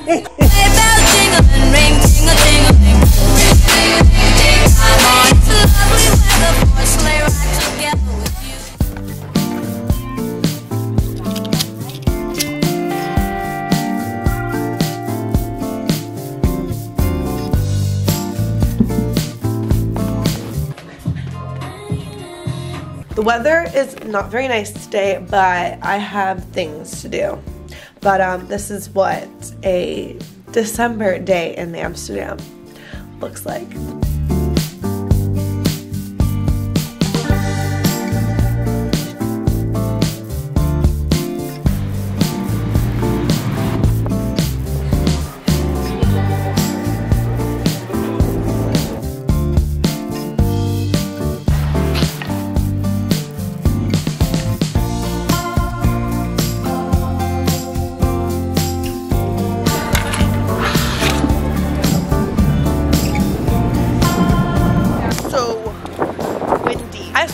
The weather is not very nice today, but I have things to do. But this is what a December day in Amsterdam looks like.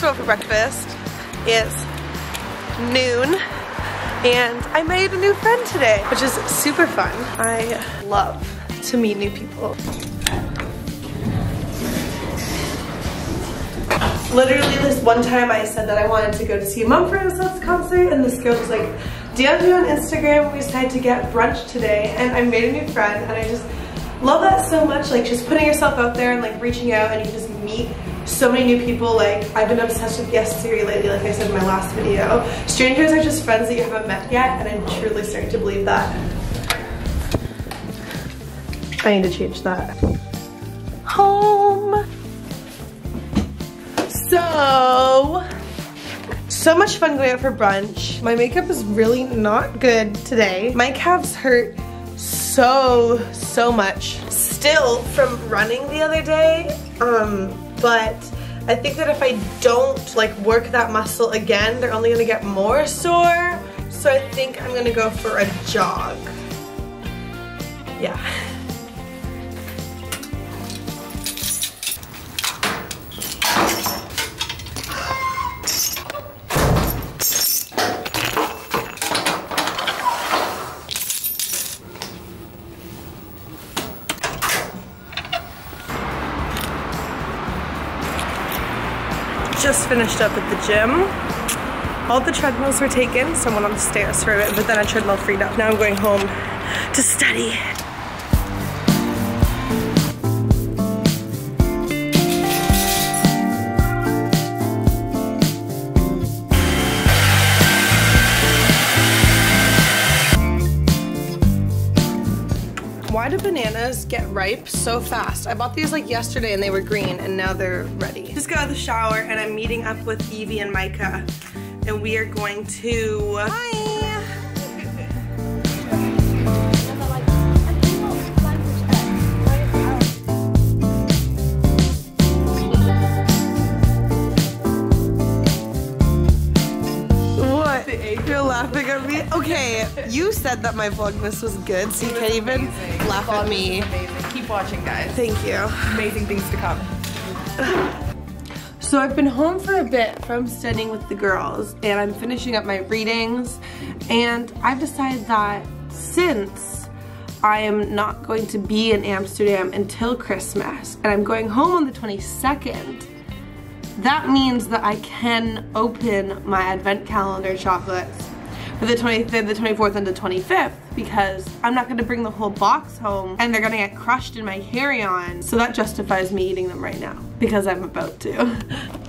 For breakfast. It's noon and I made a new friend today, which is super fun. I love to meet new people. Literally this one time I said that I wanted to go to see Mumford & Sons concert and this girl was like, DM me on Instagram, we decided to get brunch today, and I made a new friend and I just love that so much, like just putting yourself out there and like reaching out and you just meet so many new people. Like I've been obsessed with Yes Theory lately, like I said in my last video. Strangers are just friends that you haven't met yet, and I'm truly starting to believe that. I need to change that. Home. So much fun going out for brunch. My makeup is really not good today. My calves hurt so much still from running the other day. But I think that if I don't like work that muscle again, they're only gonna get more sore. So I think I'm gonna go for a jog. Yeah. Just finished up at the gym. All the treadmills were taken, so I went on the stairs for a bit, but then a treadmill freed up. Now I'm going home to study. Why do bananas get ripe so fast? I bought these like yesterday and they were green and now they're ready. Just got out of the shower and I'm meeting up with Evie and Micah and we are going to... Hi! You're laughing at me? Okay, you said that my vlogmas was good, so you can't even laugh at me. Keep watching, guys. Thank you. Amazing things to come. So I've been home for a bit from studying with the girls, and I'm finishing up my readings, and I've decided that since I am not going to be in Amsterdam until Christmas, and I'm going home on the 22nd, that means that I can open my advent calendar chocolates for the 23rd, the 24th, and the 25th because I'm not going to bring the whole box home and they're going to get crushed in my carry-on. So that justifies me eating them right now because I'm about to.